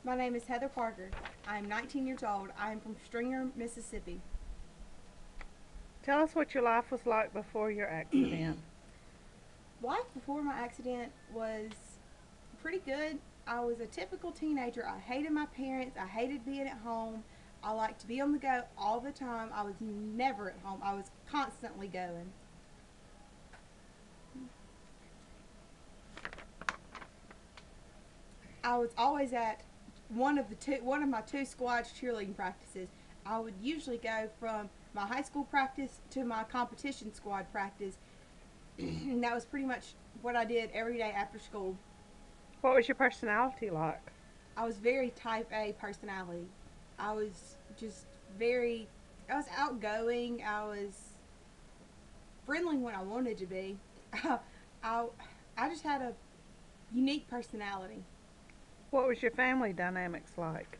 My name is Heather Parker. I am 19 years old. I am from Stringer, Mississippi. Tell us what your life was like before your accident. Life before my accident was pretty good. I was a typical teenager. I hated my parents. I hated being at home. I liked to be on the go all the time. I was never at home. I was constantly going. I was always at one of my two squads cheerleading practices. I would usually go from my high school practice to my competition squad practice, and that was pretty much what I did every day after school. What was your personality like? I was very type A personality. I was just very I was outgoing. I was friendly when I wanted to be. I I just had a unique personality. What was your family dynamics like?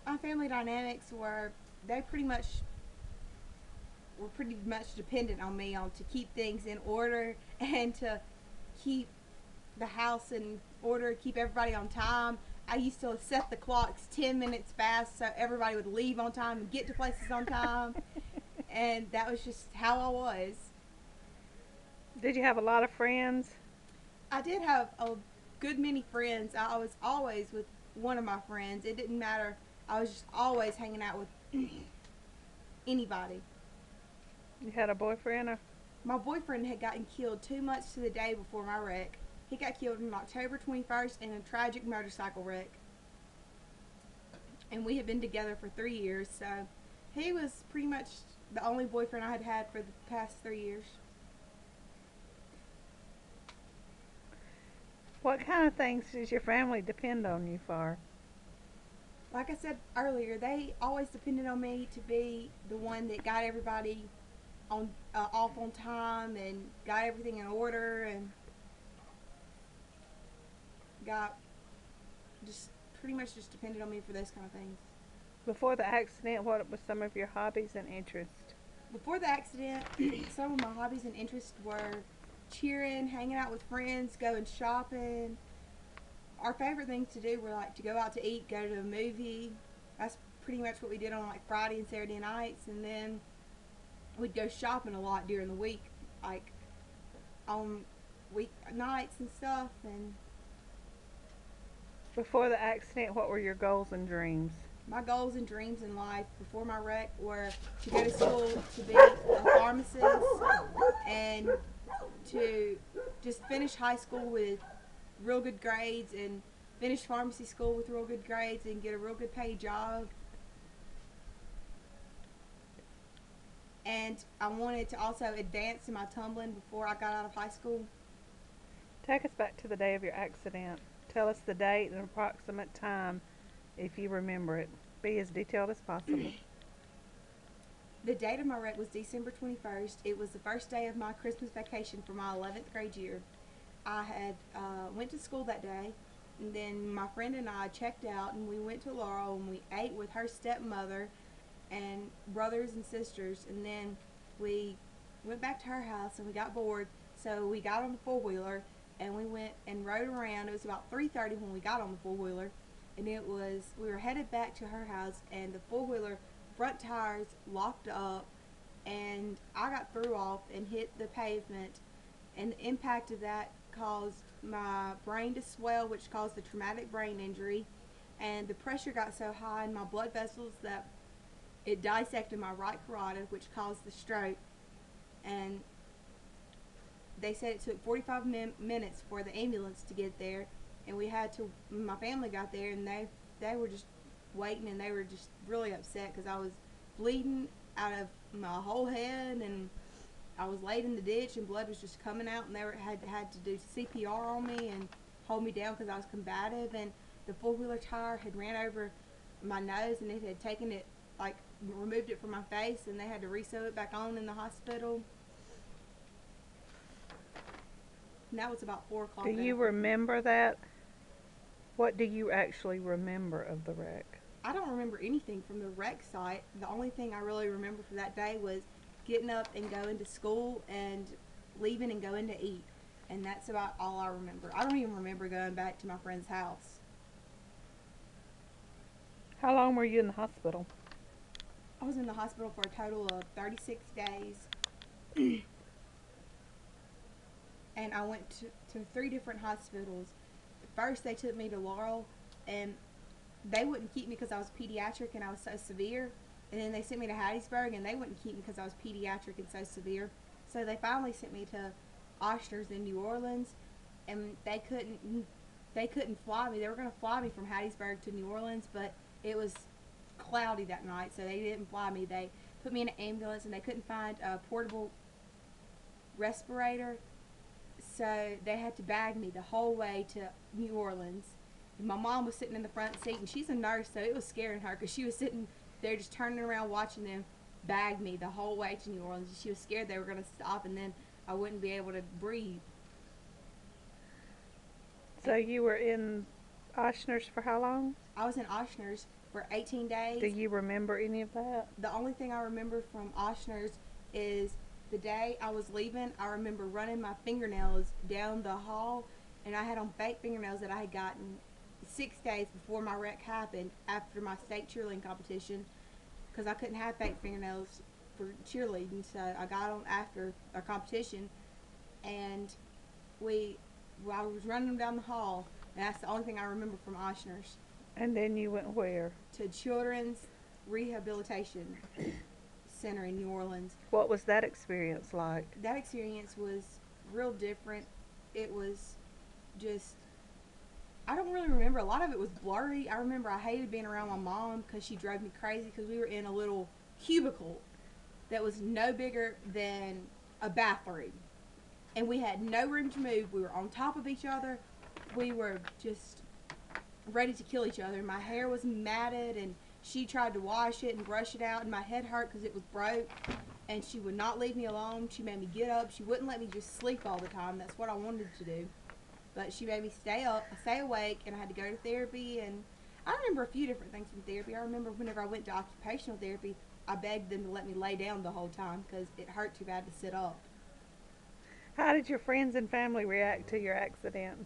My family dynamics were they pretty much dependent on me on to keep things in order and to keep the house in order, keep everybody on time. I used to set the clocks 10 minutes fast so everybody would leave on time and get to places on time. And that was just how I was. Did you have a lot of friends? I did have a good many friends. I was always with one of my friends. It didn't matter. I was just always hanging out with anybody. You had a boyfriend? Or My boyfriend had gotten killed 2 months to the day before my wreck. He got killed on October 21st in a tragic motorcycle wreck. And we had been together for 3 years, so he was pretty much the only boyfriend I had had for the past 3 years. what kind of things does your family depend on you for? Like I said earlier, they always depended on me to be the one that got everybody on off on time and got everything in order and got just pretty much just depended on me for those kind of things. Before the accident, what were some of your hobbies and interests? Before the accident, some of my hobbies and interests were cheering, hanging out with friends, going shopping. Our favorite things to do were like to go out to eat, go to a movie. That's pretty much what we did on like Friday and Saturday nights, and then we'd go shopping a lot during the week, like on week nights and stuff. And Before the accident, what were your goals and dreams? my goals and dreams in life before my wreck were to go to school to be a pharmacist and to just finish high school with real good grades and finish pharmacy school with real good grades and get a real good paid job. And I wanted to also advance in my tumbling before I got out of high school. Take us back to the day of your accident. Tell us the date and approximate time if you remember it. Be as detailed as possible. The date of my wreck was December 21st. It was the first day of my Christmas vacation for my 11th grade year. I had went to school that day, and then my friend and I checked out, and we went to Laurel, and we ate with her stepmother and brothers and sisters, and then we went back to her house, and we got bored, so we got on the four-wheeler, and we went and rode around. It was about 3:30 when we got on the four-wheeler, and we were headed back to her house, and the four-wheeler front tires locked up, and I got threw off and hit the pavement, and the impact of that caused my brain to swell, which caused a traumatic brain injury, and the pressure got so high in my blood vessels that it dissected my right carotid, which caused the stroke. And they said it took 45 minutes for the ambulance to get there, and my family got there, and they were just waiting, and they were just really upset because I was bleeding out of my whole head, and I was laid in the ditch, and blood was just coming out, and had to do CPR on me and hold me down because I was combative, and the four-wheeler tire had ran over my nose, and it had taken it, like, removed it from my face, and they had to re-sew it back on in the hospital. And that was about 4 o'clock Do that you afternoon. remember that? What do you actually remember of the wreck? I don't remember anything from the wreck site. The only thing I really remember from that day was getting up and going to school and leaving and going to eat. And that's about all I remember. I don't even remember going back to my friend's house. How long were you in the hospital? I was in the hospital for a total of 36 days, and I went to three different hospitals. First, they took me to Laurel, and they wouldn't keep me because I was pediatric and I was so severe. And then they sent me to Hattiesburg, and they wouldn't keep me because I was pediatric and so severe. So they finally sent me to Ochsner's in New Orleans, and they couldn't fly me. They were going to fly me from Hattiesburg to New Orleans, but it was cloudy that night, so they didn't fly me. They put me in an ambulance, and they couldn't find a portable respirator, so they had to bag me the whole way to New Orleans. And my mom was sitting in the front seat, and she's a nurse, so it was scaring her because she was sitting there just turning around watching them bag me the whole way to New Orleans. She was scared they were going to stop, and then I wouldn't be able to breathe. So you were in Ochsner's for how long? I was in Ochsner's for 18 days. Do you remember any of that? The only thing I remember from Ochsner's is the day I was leaving. I remember running my fingernails down the hall, and I had on fake fingernails that I had gotten 6 days before my wreck happened after my state cheerleading competition, because I couldn't have fake fingernails for cheerleading, so I got on after our competition, and I was running them down the hall, and that's the only thing I remember from Ochsner's. And then you went where? To Children's Rehabilitation Center in New Orleans. What was that experience like? That experience was real different. It was just, I don't really remember. A lot of it was blurry. I remember I hated being around my mom because she drove me crazy, because we were in a little cubicle that was no bigger than a bathroom. And we had no room to move. We were on top of each other. We were just ready to kill each other. My hair was matted, and she tried to wash it and brush it out, and my head hurt because it was broke, and she would not leave me alone. She made me get up. She wouldn't let me just sleep all the time. That's what I wanted to do, but she made me stay awake, and I had to go to therapy. And I remember a few different things from therapy. I remember whenever I went to occupational therapy, I begged them to let me lay down the whole time because it hurt too bad to sit up. How did your friends and family react to your accident?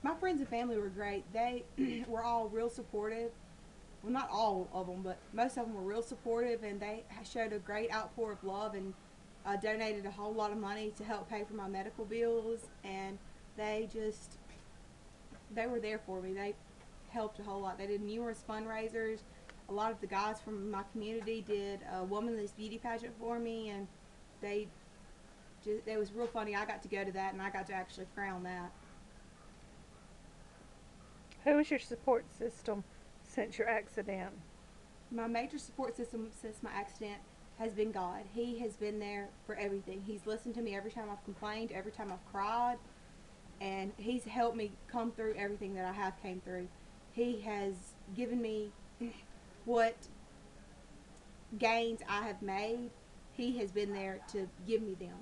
My friends and family were great. They were all real supportive. Well, not all of them, but most of them were real supportive, and they showed a great outpour of love, and donated a whole lot of money to help pay for my medical bills. And they were there for me. They helped a whole lot. They did numerous fundraisers. A lot of the guys from my community did a womanless beauty pageant for me, and it was real funny. I got to go to that, and I got to actually crown that. Who was your support system since your accident? My major support system since my accident has been God. He has been there for everything. He's listened to me every time I've complained, every time I've cried, and He's helped me come through everything that I have came through. He has given me what gains I have made. He has been there to give me them.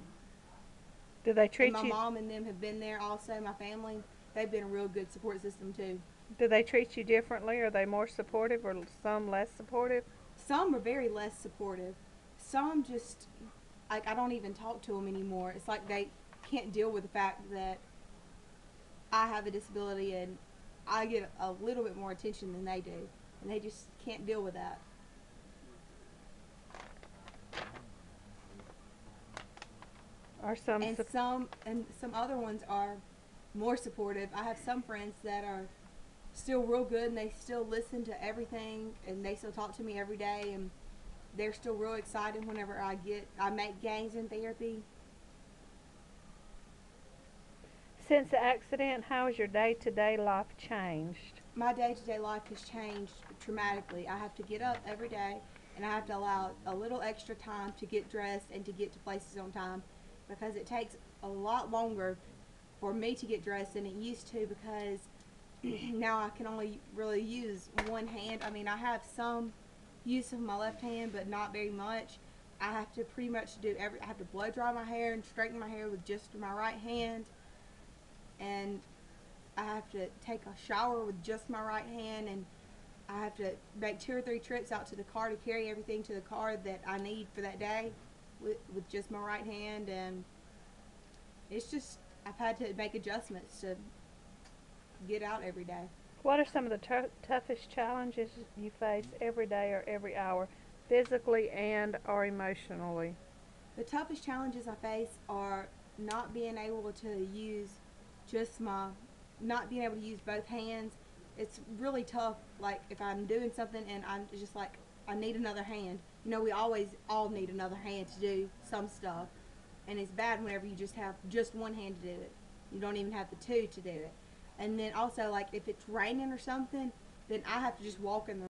Do they treat And my you? mom and them have been there also. My family, they've been a real good support system too. Do they treat you differently? Are they more supportive or some less supportive? Some are very less supportive. Some just, like, I don't even talk to them anymore. It's like they can't deal with the fact that I have a disability, and I get a little bit more attention than they do, and they just can't deal with that. Or some? And some other ones are more supportive. I have some friends that are still real good, and they still listen to everything, and they still talk to me every day, and they're still real excited whenever I make gains in therapy. Since the accident, how has your day-to-day life changed? My day-to-day life has changed dramatically. I have to get up every day, and I have to allow a little extra time to get dressed and to get to places on time, because it takes a lot longer for me to get dressed than it used to, because now I can only really use one hand. I mean, I have some use of my left hand, but not very much. I have to pretty much I have to blow dry my hair and straighten my hair with just my right hand, and I have to take a shower with just my right hand, and I have to make 2 or 3 trips out to the car to carry everything to the car that I need for that day with just my right hand. And it's just, I've had to make adjustments to get out every day. What are some of the toughest challenges you face every day or every hour, physically and or emotionally? The toughest challenges I face are not being able to use just my, not being able to use both hands. It's really tough. Like if I'm doing something and I'm just like, I need another hand. You know, we always all need another hand to do some stuff, and it's bad whenever you just have just one hand to do it. You don't even have the two to do it. And then also like if it's raining or something, then I have to just walk in the